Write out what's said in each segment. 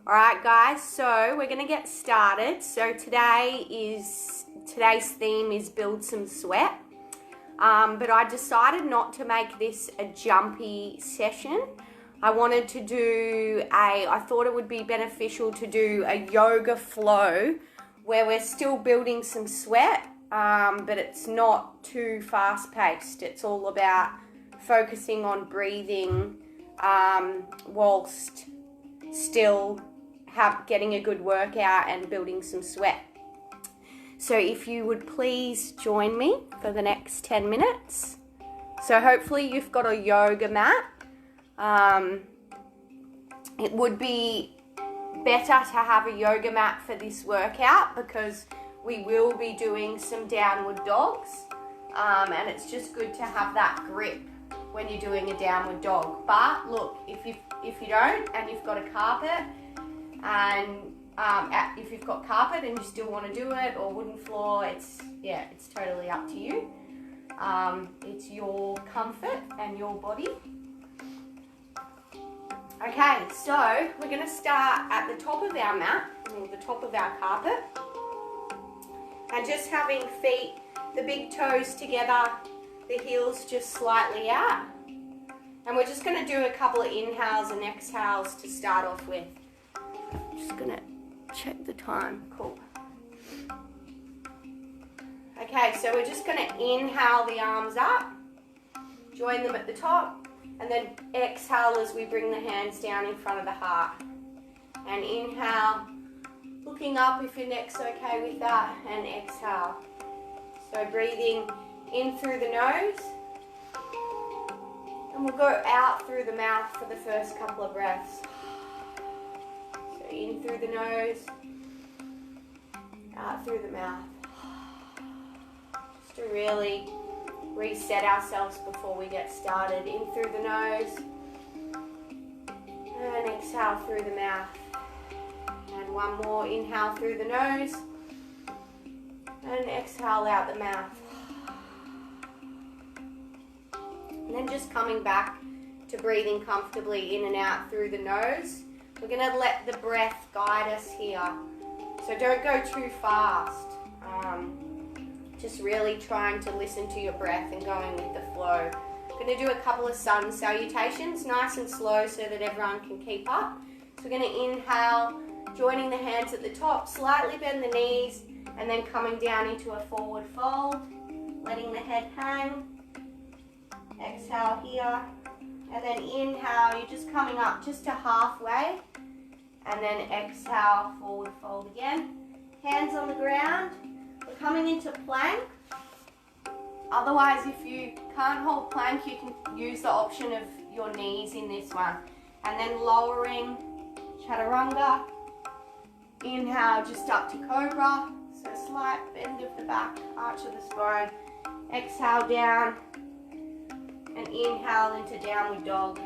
Alright guys, so we're going to get started. So today's theme is build some sweat. But I decided not to make this a jumpy session. I wanted to do I thought it would be beneficial to do a yoga flow where we're still building some sweat, but it's not too fast paced. It's all about focusing on breathing whilst still getting a good workout and building some sweat. So if you would please join me for the next 10 minutes. So hopefully you've got a yoga mat. It would be better to have a yoga mat for this workout because we will be doing some downward dogs, and it's just good to have that grip when you're doing a downward dog. But look, if you don't and you've got a carpet, and if you've got carpet and you still want to do it, or wooden floor, it's totally up to you. It's your comfort and your body. Okay, so we're going to start at the top of our mat, or the top of our carpet, and just having feet, the big toes together, the heels just slightly out. And we're just going to do a couple of inhales and exhales to start off with. Just going to check the time. Cool. Okay, so we're just going to inhale the arms up, join them at the top, and then exhale as we bring the hands down in front of the heart. And inhale, looking up if your neck's okay with that, and exhale. So breathing in through the nose, and we'll go out through the mouth for the first couple of breaths. So in through the nose, out through the mouth. Just to really reset ourselves before we get started. In through the nose, and exhale through the mouth. And one more, inhale through the nose, and exhale out the mouth. And then just coming back to breathing comfortably in and out through the nose. We're going to let the breath guide us here. So don't go too fast. Just really trying to listen to your breath and going with the flow. I'm going to do a couple of sun salutations, nice and slow so that everyone can keep up. So we're going to inhale, joining the hands at the top, slightly bend the knees, and then coming down into a forward fold, letting the head hang. Exhale here, and then inhale, you're just coming up just to halfway, and then exhale, forward fold again. Hands on the ground, we're coming into plank. Otherwise, if you can't hold plank, you can use the option of your knees in this one. And then lowering, chaturanga. Inhale, just up to cobra, so slight bend of the back, arch of the spine. Exhale down, and inhale into downward dog.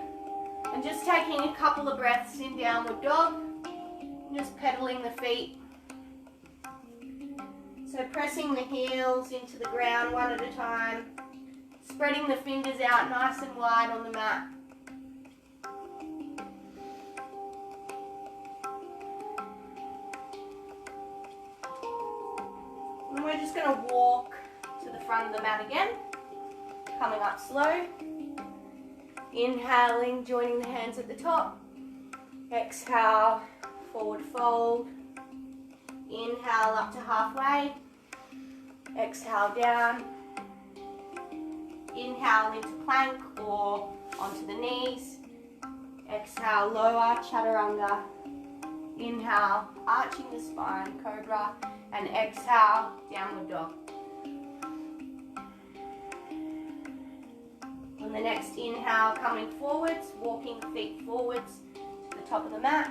And just taking a couple of breaths in downward dog, just pedaling the feet. So pressing the heels into the ground one at a time, spreading the fingers out nice and wide on the mat. And we're just going to walk to the front of the mat again, coming up slow. Inhaling, joining the hands at the top. Exhale, forward fold. Inhale up to halfway. Exhale down. Inhale into plank or onto the knees. Exhale, lower, chaturanga. Inhale, arching the spine, cobra. And exhale, downward dog. On the next inhale, coming forwards, walking the feet forwards to the top of the mat,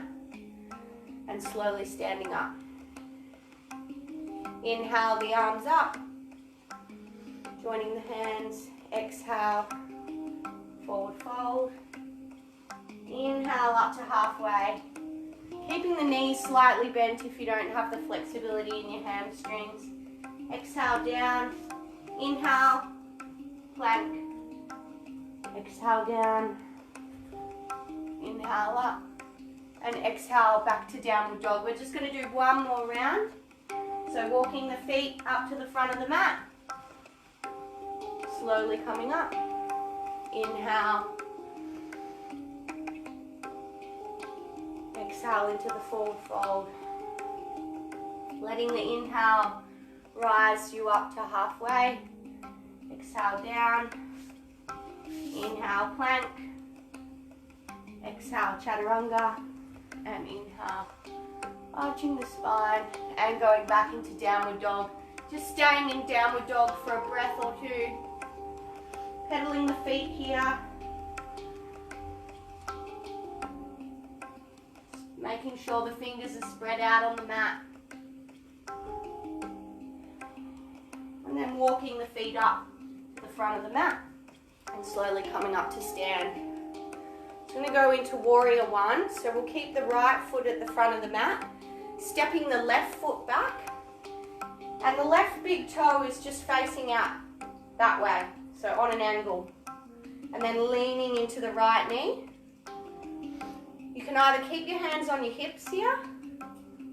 and slowly standing up. Inhale the arms up, joining the hands. Exhale, forward fold. Inhale up to halfway. Keeping the knees slightly bent if you don't have the flexibility in your hamstrings. Exhale down. Inhale, plank. Exhale down. Inhale up. and exhale back to downward dog. We're just going to do one more round. So walking the feet up to the front of the mat, slowly coming up. Inhale, exhale into the forward fold. Letting the inhale rise you up to halfway. Exhale down. Inhale plank. Exhale chaturanga. And inhale arching the spine and going back into downward dog. Just staying in downward dog for a breath or two. Pedaling the feet here. Making sure the fingers are spread out on the mat. And then walking the feet up to the front of the mat and slowly coming up to stand. So I'm going to go into warrior one. So we'll keep the right foot at the front of the mat, stepping the left foot back, and the left big toe is just facing out that way, so on an angle, and then leaning into the right knee. You can either keep your hands on your hips here,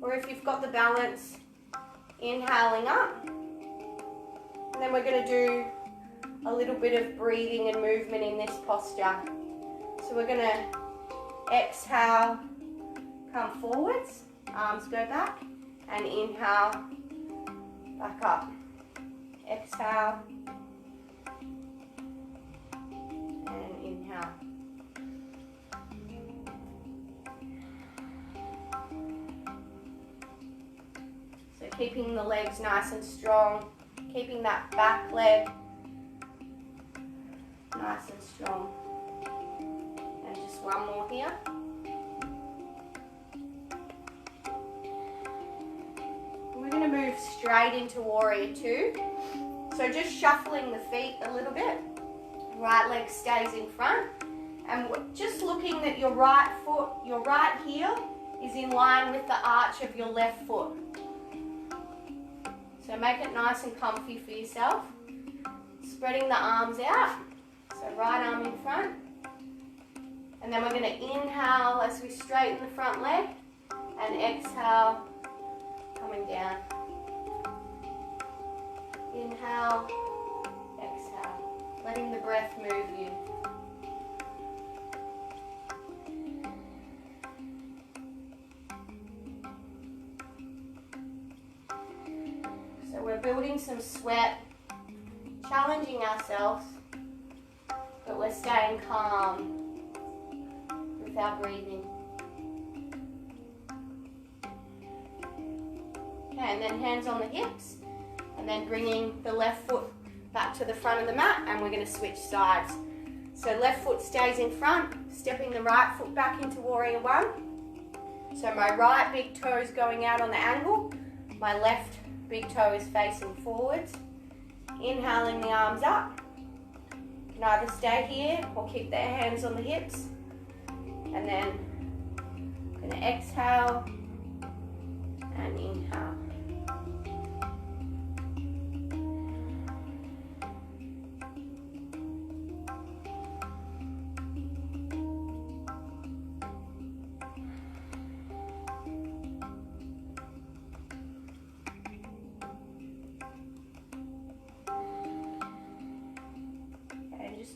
or if you've got the balance, inhaling up. And then we're going to do a little bit of breathing and movement in this posture. So we're going to exhale, come forwards, arms go back, and inhale, back up. Exhale, and inhale. So keeping the legs nice and strong, keeping that back leg nice and strong. And just one more here. We're going to move straight into warrior two. So just shuffling the feet a little bit. Right leg stays in front. And just looking that your right foot, your right heel is in line with the arch of your left foot. So make it nice and comfy for yourself. Spreading the arms out. So right arm in front. And then we're going to inhale as we straighten the front leg. And exhale, coming down. Inhale, exhale. Letting the breath move you. So we're building some sweat, challenging ourselves, but we're staying calm with our breathing. Okay, and then hands on the hips, and then bringing the left foot back to the front of the mat, and we're going to switch sides. So left foot stays in front, stepping the right foot back into warrior one. So my right big toe is going out on the angle, my left big toe is facing forwards. Inhaling the arms up. You can either stay here or keep their hands on the hips. And then I'm going to exhale and inhale.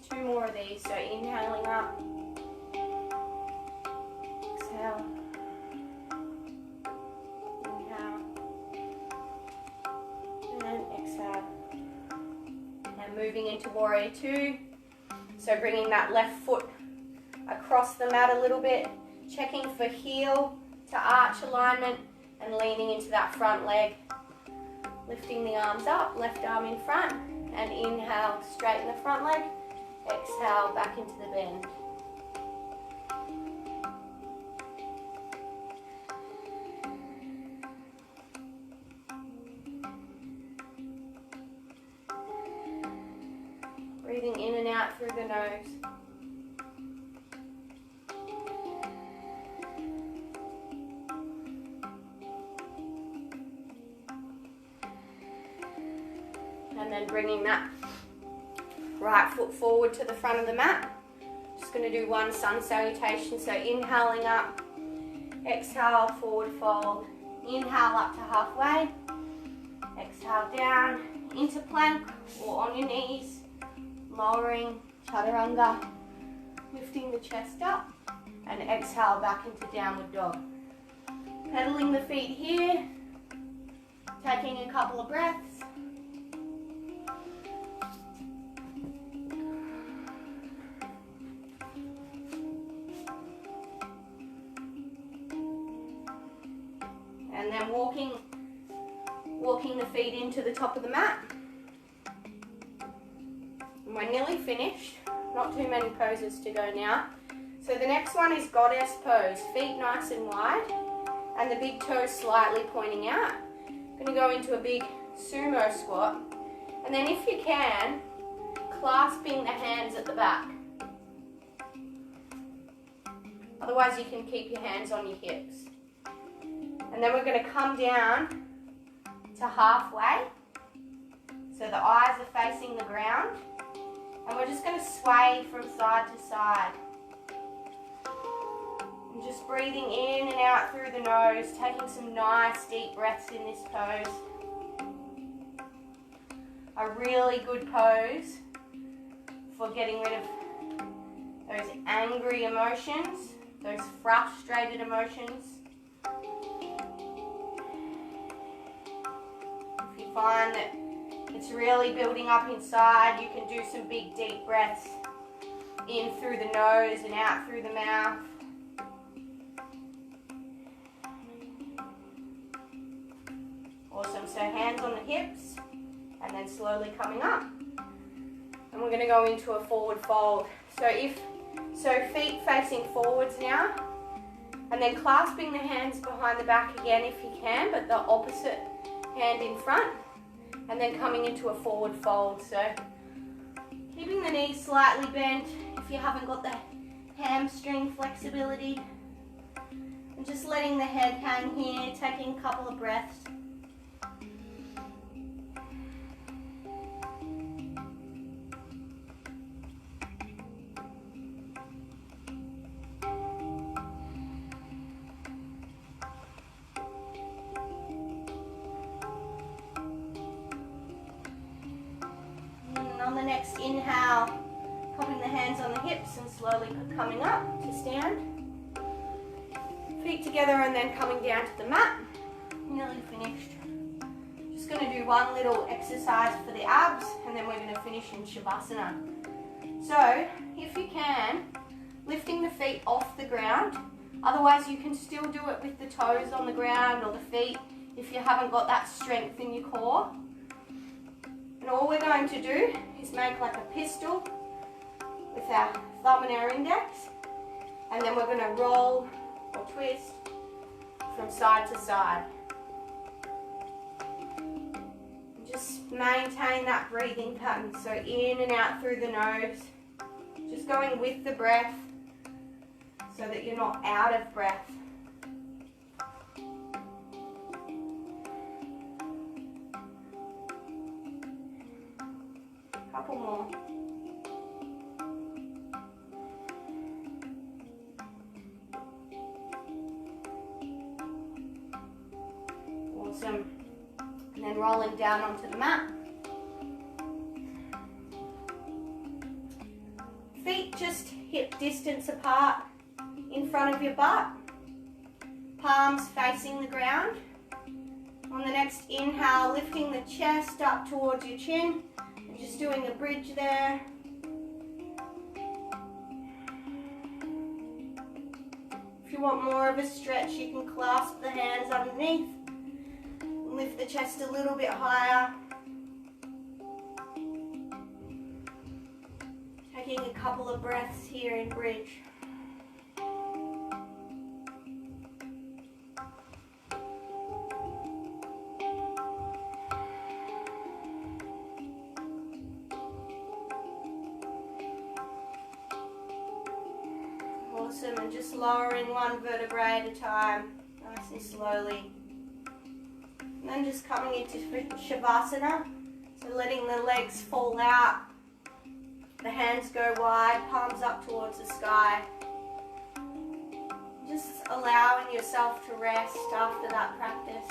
Two more of these, so inhaling up, exhale, inhale, and exhale. And moving into warrior two, so bringing that left foot across the mat a little bit, checking for heel to arch alignment, and leaning into that front leg. Lifting the arms up, left arm in front, and inhale, straighten the front leg. Exhale, back into the bend. Breathing in and out through the nose. And then bringing that right foot forward to the front of the mat. Just going to do one sun salutation. So inhaling up, Exhale, forward fold. Inhale up to halfway. Exhale down into plank or on your knees. Lowering chaturanga. Lifting the chest up. And exhale back into downward dog. Pedaling the feet here. Taking a couple of breaths. And then walking the feet into the top of the mat. And we're nearly finished. Not too many poses to go now. So the next one is goddess pose. Feet nice and wide and the big toes slightly pointing out. Going to go into a big sumo squat. And then if you can, clasping the hands at the back. Otherwise you can keep your hands on your hips. And then we're going to come down to halfway. So the eyes are facing the ground. And we're just going to sway from side to side. And just breathing in and out through the nose, taking some nice deep breaths in this pose. A really good pose for getting rid of those angry emotions, those frustrated emotions. If you find that it's really building up inside, you can do some big deep breaths in through the nose and out through the mouth. Awesome, so hands on the hips and then slowly coming up. And we're going to go into a forward fold. So feet facing forwards now. And then clasping the hands behind the back again if you can, but the opposite hand in front. And then coming into a forward fold. So keeping the knees slightly bent if you haven't got the hamstring flexibility. And just letting the head hang here, taking a couple of breaths. On the next inhale, popping the hands on the hips and slowly coming up to stand. Feet together and then coming down to the mat. Nearly finished. Just going to do one little exercise for the abs and then we're going to finish in Shavasana. So, if you can, lifting the feet off the ground. Otherwise you can still do it with the toes on the ground or the feet if you haven't got that strength in your core. And all we're going to do is make like a pistol with our thumb and our index. And then we're going to roll or twist from side to side. And just maintain that breathing pattern. So in and out through the nose. Just going with the breath so that you're not out of breath. Couple more. Awesome. And then rolling down onto the mat. Feet just hip distance apart in front of your butt. Palms facing the ground. On the next inhale, lifting the chest up towards your chin. Just doing a bridge there. If you want more of a stretch, you can clasp the hands underneath. Lift the chest a little bit higher. Taking a couple of breaths here in bridge. Awesome, and just lowering one vertebrae at a time, nice and slowly. And then just coming into Shavasana, so letting the legs fall out, the hands go wide, palms up towards the sky. Just Just allowing yourself to rest after that practice.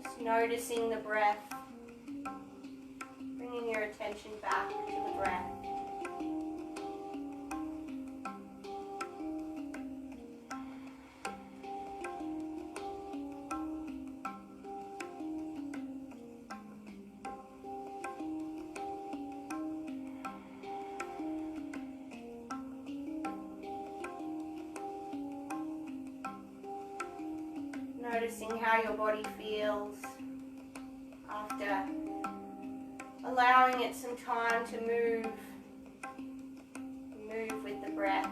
Just noticing the breath, bringing your attention back to the breath. Noticing how your body feels after allowing it some time to move with the breath.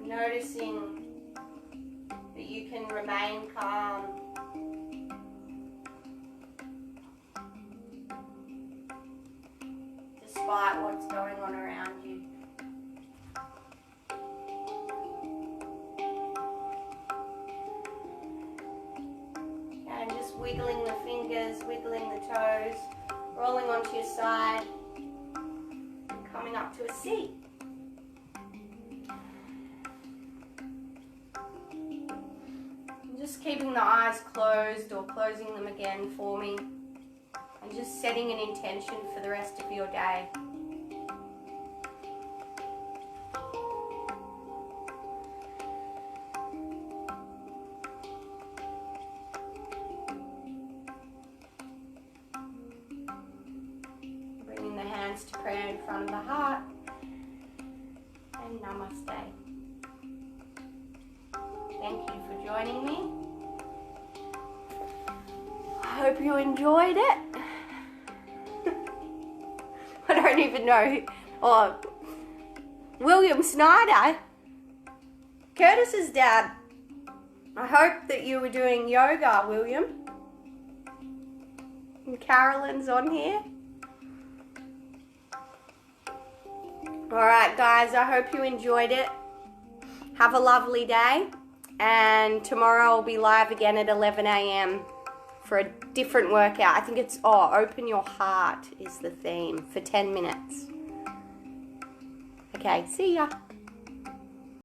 Noticing that you can remain calm despite what's going on around you. And just wiggling the fingers, wiggling the toes, rolling onto your side, and coming up to a seat. And just keeping the eyes closed or closing them again for me. And just setting an intention for the rest of your day. Bringing the hands to prayer in front of the heart. And namaste. Thank you for joining me. I hope you enjoyed it. I don't even know. Oh, William Snyder, Curtis's dad. I hope that you were doing yoga, William. And Carolyn's on here. Alright guys, I hope you enjoyed it. Have a lovely day. And tomorrow I'll be live again at 11 a.m. for a different workout. I think it's, open your heart is the theme for 10 minutes. Okay, see ya.